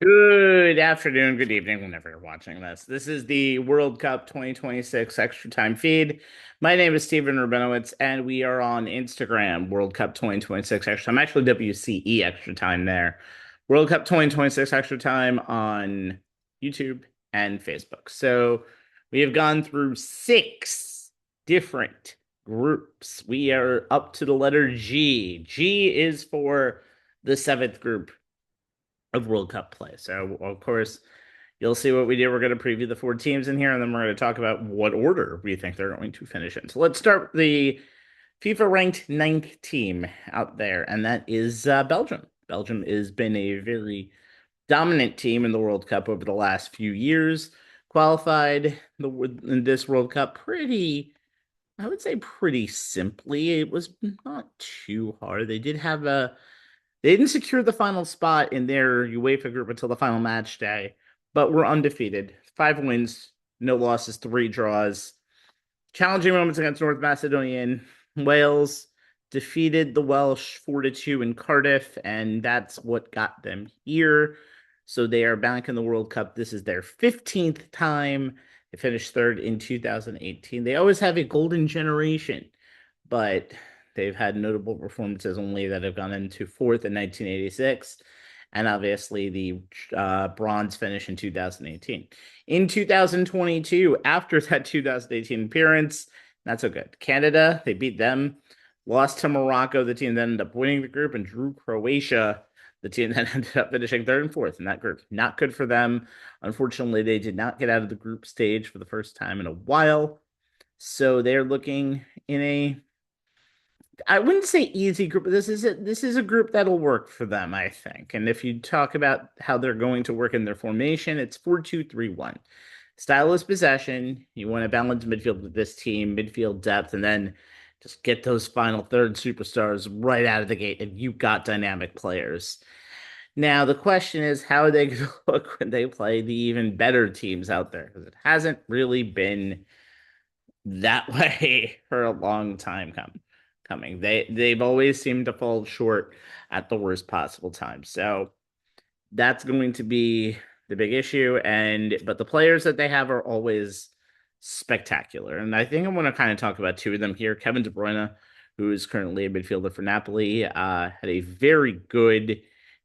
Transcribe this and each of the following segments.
Good afternoon, good evening, whenever you're watching this. This is the World Cup 2026 Extra Time feed. My name is Steven Rabinowitz, and we are on Instagram, World Cup 2026 Extra Time. Actually, WCE Extra Time there. World Cup 2026 Extra Time on YouTube and Facebook. So we have gone through six different groups. We are up to the letter G. G is for the seventh group of World Cup play. So, of course, you'll see what we do. We're going to preview the four teams in here, and then we're going to talk about what order we think they're going to finish in. So, let's start with the FIFA ranked ninth team out there, and that is Belgium. Belgium has been a very dominant team in the World Cup over the last few years. Qualified in this World Cup I would say pretty simply. It was not too hard. They didn't secure the final spot in their UEFA group until the final match day, but were undefeated. 5 wins, no losses, 3 draws. Challenging moments against North Macedonia and Wales. Defeated the Welsh 4-2 in Cardiff, and that's what got them here. So they are back in the World Cup. This is their 15th time. They finished third in 2018. They always have a golden generation, but they've had notable performances only that have gone into fourth in 1986, and obviously the bronze finish in 2018. In 2022, after that 2018 appearance, not so good. Canada, they beat them, lost to Morocco, the team that ended up winning the group, and drew Croatia, the team that ended up finishing third and fourth in that group. Not good for them. Unfortunately, they did not get out of the group stage for the first time in a while. So they're looking in a I wouldn't say easy group, but this is a group that'll work for them, I think. And if you talk about how they're going to work in their formation, it's 4-2-3-1. Style is possession. You want to balance midfield with this team, midfield depth, and then just get those final third superstars right out of the gate, and you've got dynamic players. Now, the question is, how are they going to look when they play the even better teams out there? Because it hasn't really been that way for a long time coming. They've always seemed to fall short at the worst possible time. So that's going to be the big issue. But the players that they have are always spectacular. And I think I'm going to kind of talk about two of them here. Kevin De Bruyne, who is currently a midfielder for Napoli, had a very good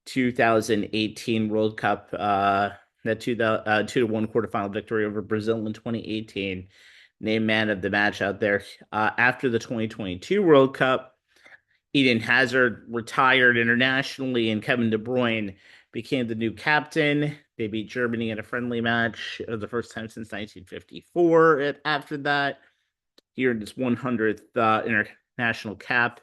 2018 World Cup. That 2-1 quarterfinal victory over Brazil in 2018, named man of the match out there. After the 2022 World Cup, Eden Hazard retired internationally, and Kevin De Bruyne became the new captain. They beat Germany in a friendly match, the first time since 1954. After that, he earned his 100th international cap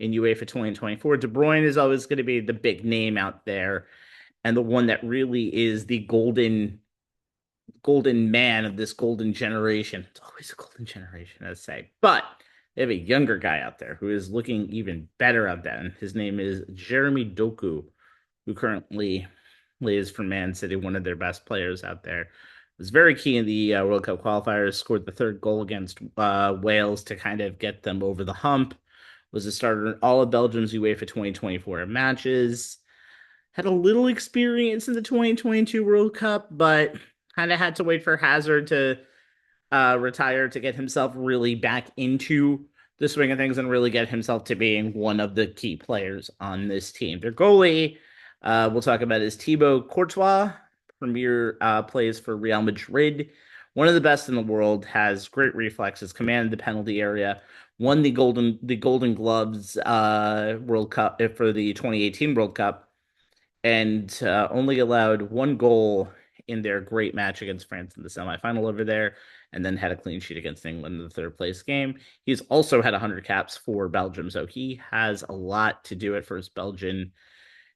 in UEFA 2024. De Bruyne is always going to be the big name out there, and the one that really is the golden man of this golden generation. It's always a golden generation, I'd say. But they have a younger guy out there who is looking even better at that. And his name is Jeremy Doku, who currently plays for Man City, one of their best players out there. Was very key in the World Cup qualifiers, scored the third goal against Wales to kind of get them over the hump. Was a starter in all of Belgium's UEFA 2024 matches. Had a little experience in the 2022 World Cup, but kind of had to wait for Hazard to retire to get himself really back into the swing of things and really get himself to being one of the key players on this team. Their goalie, we'll talk about, is Thibaut Courtois, premier plays for Real Madrid. One of the best in the world, has great reflexes, commanded the penalty area, won the Golden Gloves World Cup for the 2018 World Cup, and only allowed one goal in their great match against France in the semifinal over there, and then had a clean sheet against England in the third place game. He's also had 100 caps for Belgium, so he has a lot to do it for his Belgian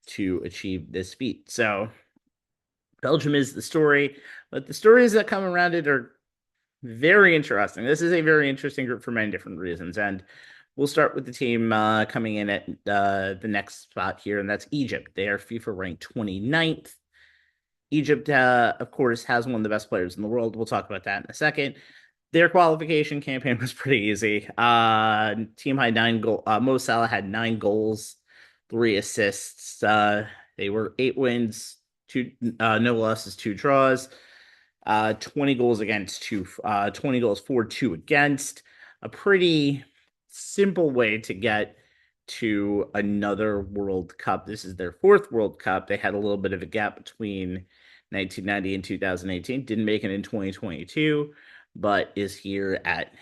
to achieve this feat. So Belgium is the story, but the stories that come around it are very interesting. This is a very interesting group for many different reasons, and we'll start with the team coming in at the next spot here, and that's Egypt. They are FIFA ranked 29th. Egypt, of course, has one of the best players in the world. We'll talk about that in a second. Their qualification campaign was pretty easy. Team had 9 goals. Mo Salah had 9 goals, 3 assists. They were 8 wins, no losses, two draws, 20 goals against, 20 goals for, two against. A pretty simple way to get to another World Cup. This is their fourth World Cup. They had a little bit of a gap between 1990 and 2018. Didn't make it in 2022, but is here at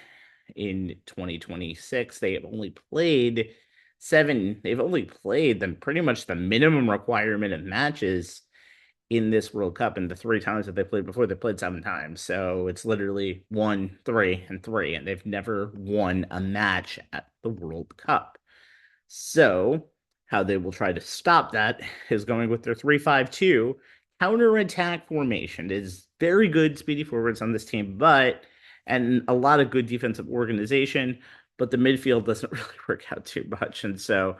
in 2026. They've only played them pretty much the minimum requirement of matches in this World Cup. And the three times that they played before, they played seven times. So it's literally 1, 3, and 3, and they've never won a match at the World Cup. So how they will try to stop that is going with their 3-5-2 counterattack formation. It is very good speedy forwards on this team, but and a lot of good defensive organization, but the midfield doesn't really work out too much. And so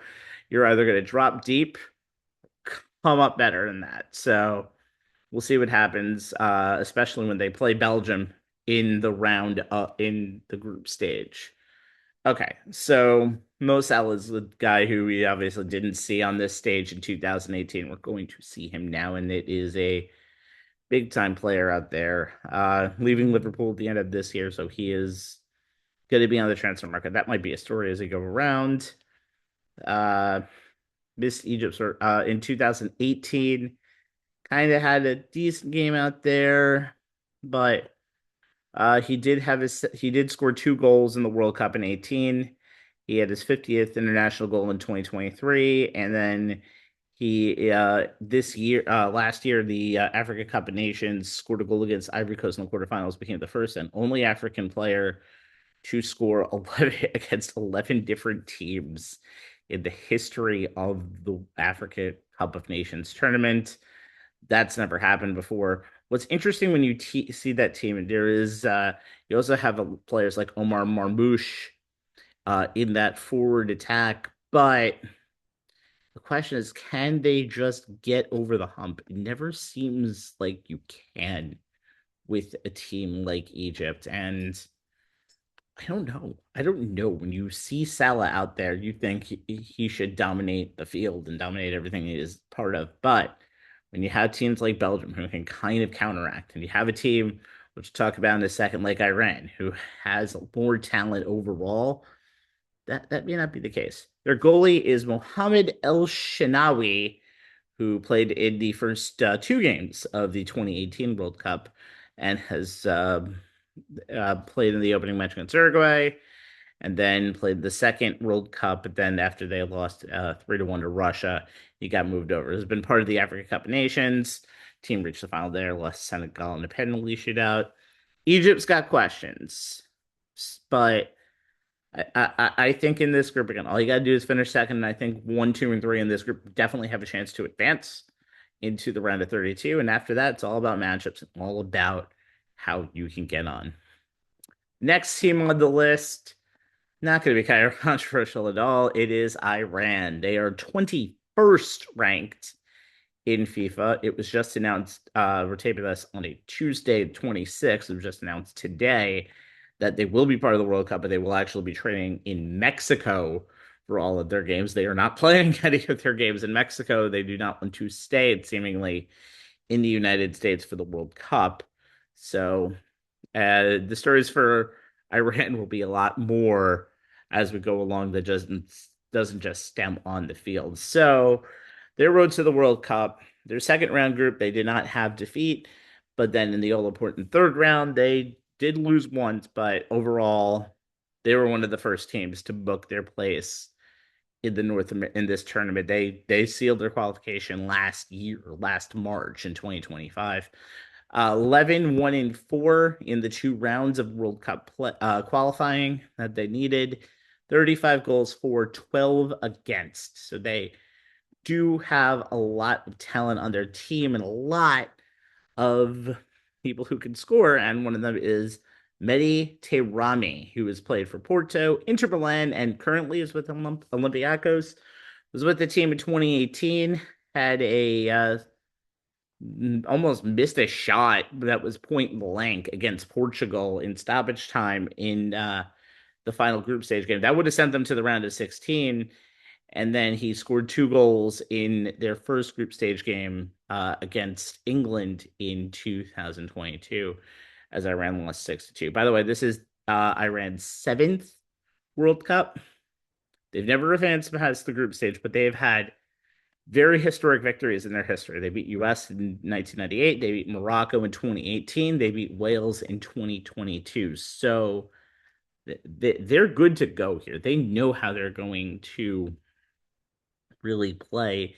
you're either going to drop deep, come up better than that. So we'll see what happens, especially when they play Belgium in the round in the group stage. Okay, so Mo Salah is the guy who we obviously didn't see on this stage in 2018. We're going to see him now, and it is a big time player out there, leaving Liverpool at the end of this year, so he is going to be on the transfer market. That might be a story as we go around. Uh, missed Egypt in 2018, kind of had a decent game out there, but he did score two goals in the World Cup in 18. He had his 50th international goal in 2023, and then he last year, the Africa Cup of Nations scored a goal against Ivory Coast in the quarterfinals, became the first and only African player to score 11 against 11 different teams in the history of the Africa Cup of Nations tournament. That's never happened before. What's interesting when you see that team, there is you also have players like Omar Marmoush in that forward attack, but the question is, can they just get over the hump? It never seems like you can with a team like Egypt, and I don't know. I don't know. When you see Salah out there, you think he should dominate the field and dominate everything he is part of. But when you have teams like Belgium who can kind of counteract, and you have a team, which we'll talk about in a second, like Iran, who has more talent overall, that may not be the case. Their goalie is Mohamed El Shenawi, who played in the first two games of the 2018 World Cup and has played in the opening match against Uruguay, and then played the second World Cup. But then after they lost 3-1 to Russia, he got moved over. Has been part of the Africa Cup of Nations. Team reached the final there, lost Senegal in a penalty shootout. Egypt's got questions, but I think in this group again, all you got to do is finish second. And I think 1, 2, and 3 in this group definitely have a chance to advance into the round of 32. And after that, it's all about matchups and all about how you can get on. Next team on the list, not going to be kind of controversial at all. It is Iran. They are 21st ranked in FIFA. It was just announced, we're taping this on a Tuesday, 26th. It was just announced today that they will be part of the World Cup, but they will actually be training in Mexico for all of their games. They are not playing any of their games in Mexico. They do not want to stay, seemingly, in the United States for the World Cup. So the stories for Iran will be a lot more as we go along that doesn't just stem on the field. So their road to the World Cup, their second round group, they did not have defeat, but then in the all important third round, they did lose once, but overall, they were one of the first teams to book their place in this tournament. They sealed their qualification last March in 2025. 11 1-4 in the two rounds of World Cup qualifying that they needed. 35 goals for, 12 against. So they do have a lot of talent on their team and a lot of people who can score. And one of them is Mehdi Tehrami, who has played for Porto, Inter Milan, and currently is with Olympiacos. Was with the team in 2018. Had a almost missed a shot that was point blank against Portugal in stoppage time in the final group stage game. That would have sent them to the round of 16. And then he scored 2 goals in their first group stage game against England in 2022 as Iran lost 6-2. By the way, this is Iran's seventh World Cup. They've never advanced past the group stage, but they've had very historic victories in their history. They beat US in 1998. They beat Morocco in 2018. They beat Wales in 2022. So they're good to go here. They know how they're going to really play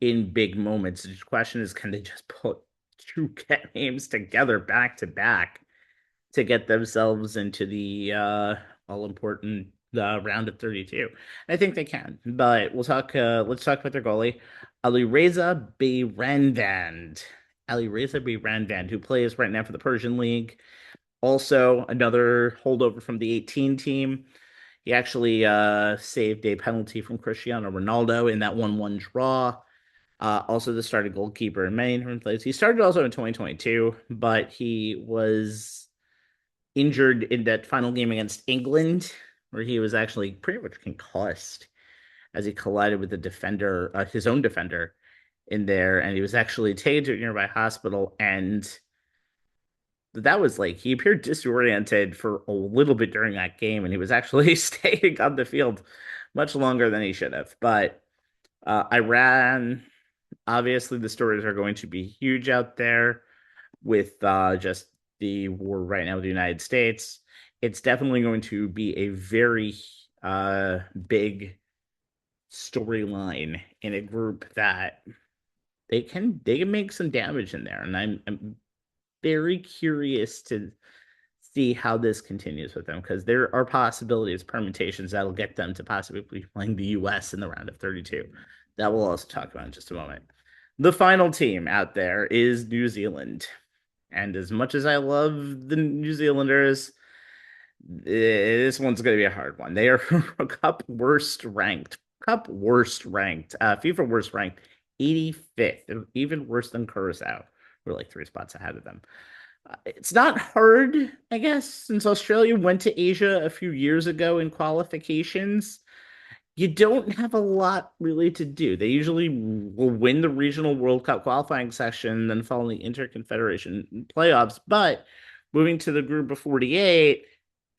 in big moments. The question is, can they just put two games together back to back to get themselves into the all important round of 32? I think they can, but we'll talk. Let's talk about their goalie, Alireza Bayranvand. Alireza Bayranvand, who plays right now for the Persian League. Also, another holdover from the 18 team. He actually saved a penalty from Cristiano Ronaldo in that 1-1 draw. Also, the starting goalkeeper in many different places. He started also in 2022, but he was injured in that final game against England, where he was actually pretty much concussed as he collided with the defender, his own defender, in there, and he was actually taken to a nearby hospital. And that was like he appeared disoriented for a little bit during that game, and he was actually staying on the field much longer than he should have. But Iran, obviously, the stories are going to be huge out there with just the war right now with the United States. It's definitely going to be a very big storyline in a group that they can make some damage in there, and I'm very curious to see how this continues with them because there are possibilities, permutations that'll get them to possibly playing the US in the round of 32. That we'll also talk about in just a moment. The final team out there is New Zealand. And as much as I love the New Zealanders, this one's going to be a hard one. They are Cup worst ranked. FIFA worst ranked 85th, even worse than Curacao. We're like 3 spots ahead of them. It's not hard, I guess, since Australia went to Asia a few years ago in qualifications. You don't have a lot really to do. They usually will win the regional World Cup qualifying session, then follow the Interconfederation playoffs. But moving to the group of 48,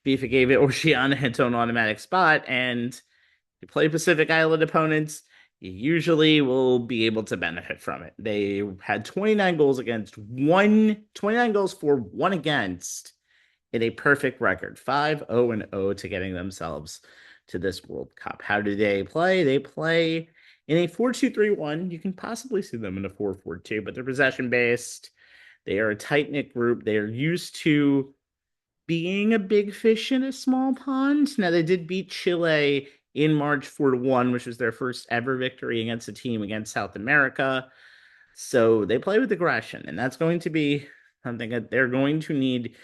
FIFA gave it Oceania its own automatic spot, and you play Pacific Island opponents, you usually will be able to benefit from it. They had 29 goals against, 29 goals for, one against, in a perfect record, 5-0-0 to getting themselves to this World Cup. How do they play? They play in a 4-2-3-1. You can possibly see them in a 4-4-2, but they're possession based. They are a tight-knit group. They are used to being a big fish in a small pond. Now, they did beat Chile in March 4-1, which was their first ever victory against a team against South America. So they play with aggression, and that's going to be something that they're going to need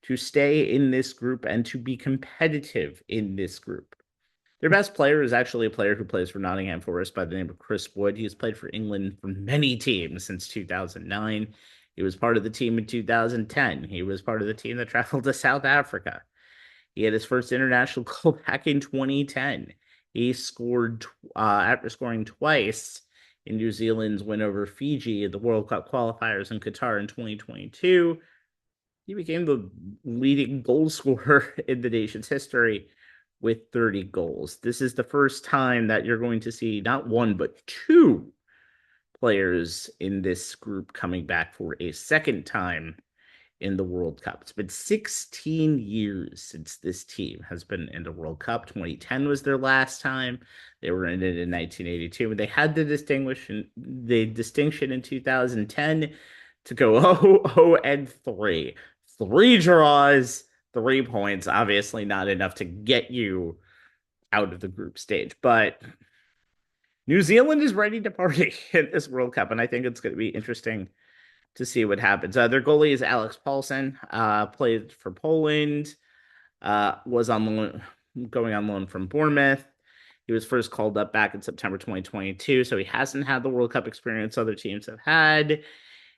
to stay in this group and to be competitive in this group. Their best player is actually a player who plays for Nottingham Forest by the name of Chris Wood. He has played for England for many teams since 2009. He was part of the team in 2010. He was part of the team that traveled to South Africa. He had his first international goal back in 2010. He scored after scoring twice in New Zealand's win over Fiji at the World Cup qualifiers in Qatar in 2022. He became the leading goal scorer in the nation's history with 30 goals. This is the first time that you're going to see not one, but two players in this group coming back for a second time in the World Cup. It's been 16 years since this team has been in the World Cup. 2010 was their last time. They were in it in 1982. They had the distinction in 2010 to go 0-3. 3 draws, 3 points. Obviously not enough to get you out of the group stage, but New Zealand is ready to party in this World Cup, and I think it's going to be interesting to see what happens. Their goalie is Alex Paulsen, played for Poland, was on loan, going on loan from Bournemouth. He was first called up back in September 2022, so he hasn't had the World Cup experience other teams have had.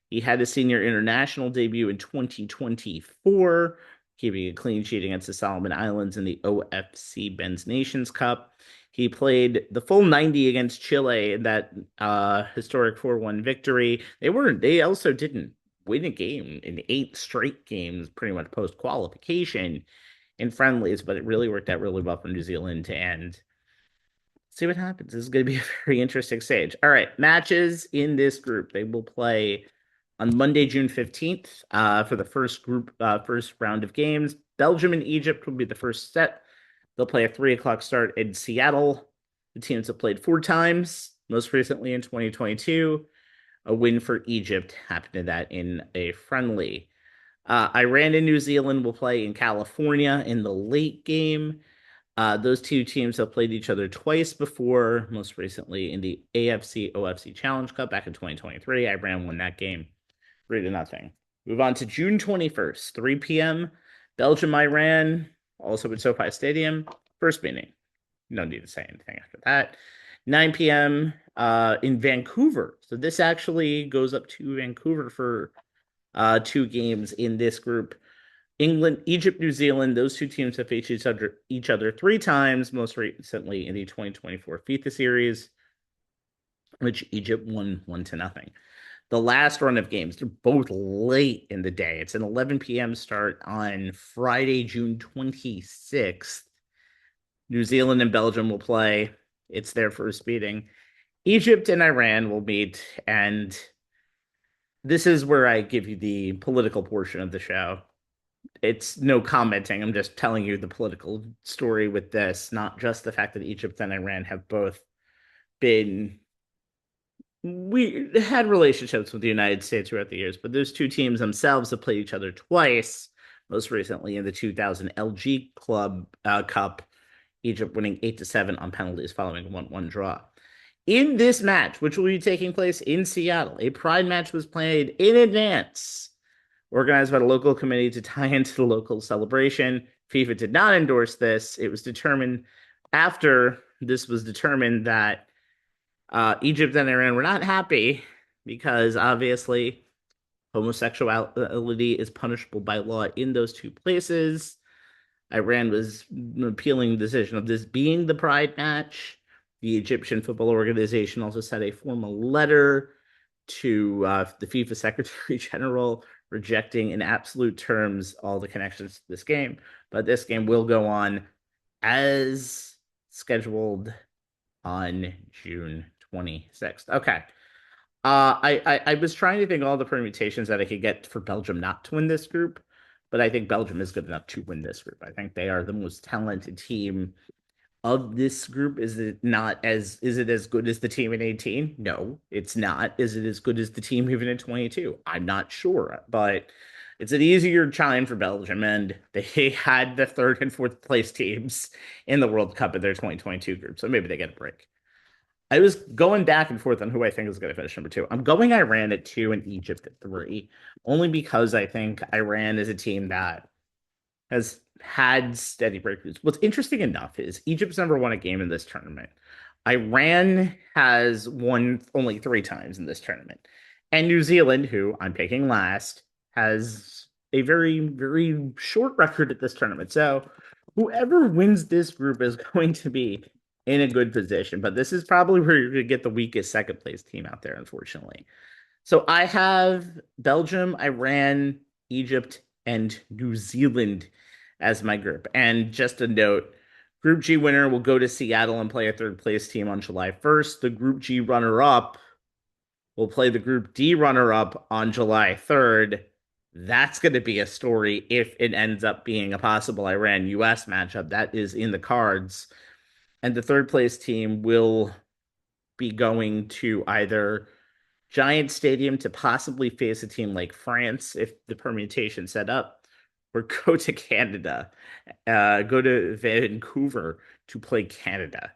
He had a senior international debut in 2024, keeping a clean sheet against the Solomon Islands in the OFC Ben's Nations Cup. He played the full 90 against Chile in that historic 4-1 victory. They also didn't win a game in 8 straight games, pretty much post qualification in friendlies, but it really worked out really well for New Zealand. And see what happens. This is going to be a very interesting stage. All right, matches in this group. They will play on Monday, June 15th, for the first round of games. Belgium and Egypt will be the first set. They'll play a 3 o'clock start in Seattle. The teams have played 4 times, most recently in 2022. A win for Egypt happened to that in a friendly. Iran and New Zealand will play in California in the late game. Those two teams have played each other twice before, most recently in the AFC OFC Challenge Cup back in 2023. Iran won that game 3-0. Move on to June 21st, 3 p.m. Belgium, Iran, also at SoFi Stadium. First meeting. No need to say anything after that. 9 p.m. In Vancouver. So this actually goes up to Vancouver for 2 games in this group. England, Egypt, New Zealand, those two teams have faced each other 3 times, most recently in the 2024 FIFA series, which Egypt won 1-0. The last run of games, they're both late in the day. It's an 11 p.m. start on Friday, June 26th. New Zealand and Belgium will play. It's their first meeting. Egypt and Iran will meet, and this is where I give you the political portion of the show. It's no commenting. I'm just telling you the political story with this, not just the fact that Egypt and Iran have both been we had relationships with the United States throughout the years, but those two teams themselves have played each other twice, most recently in the 2000 LG Club Cup, Egypt winning 8-7 on penalties following a 1-1 draw. In this match, which will be taking place in Seattle, a pride match was played in advance, organized by the local committee to tie into the local celebration. FIFA did not endorse this. It was determined after this was determined that Egypt and Iran were not happy because obviously homosexuality is punishable by law in those two places. Iran was appealing the decision of this being the pride match. The Egyptian Football Organization also sent a formal letter to the FIFA Secretary General rejecting in absolute terms all the connections to this game. But this game will go on as scheduled on June 26th. Okay. I was trying to think all the permutations that I could get for Belgium not to win this group, but I think Belgium is good enough to win this group. I think they are the most talented team of this group. Is it as good as the team in 18? No, it's not. Is it as good as the team even in 22? I'm not sure, but it's an easier challenge for Belgium, and they had the third and fourth place teams in the World Cup in their 2022 group, so maybe they get a break. I was going back and forth on who I think is going to finish number 2. I'm going Iran at 2 and Egypt at 3, only because I think Iran is a team that has had steady breakthroughs. What's interesting enough is Egypt's never won a game in this tournament. Iran has won only 3 times in this tournament. And New Zealand, who I'm picking last, has a very, very short record at this tournament. So whoever wins this group is going to be in a good position. But this is probably where you're going to get the weakest second place team out there, unfortunately. So I have Belgium, Iran, Egypt, and New Zealand as my group. And just a note, Group G winner will go to Seattle and play a third place team on July 1st. The Group G runner up will play the Group D runner up on July 3rd. That's going to be a story if it ends up being a possible Iran US matchup. That is in the cards. And the third place team will be going to either Giant Stadium to possibly face a team like France if the permutation set up, or go to Canada, go to Vancouver to play Canada.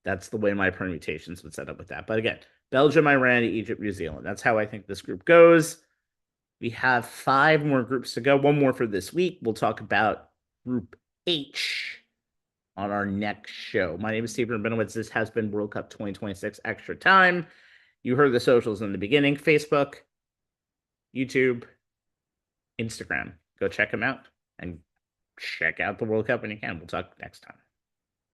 That's the way my permutations would set up with that. But again, Belgium, Iran, Egypt, New Zealand. That's how I think this group goes. We have 5 more groups to go. One more for this week. We'll talk about Group H on our next show. My name is Stephen Rabinowitz. This has been World Cup 2026 Extra Time. You heard the socials in the beginning: Facebook, YouTube, Instagram. Go check them out and check out the World Cup when you can. We'll talk next time.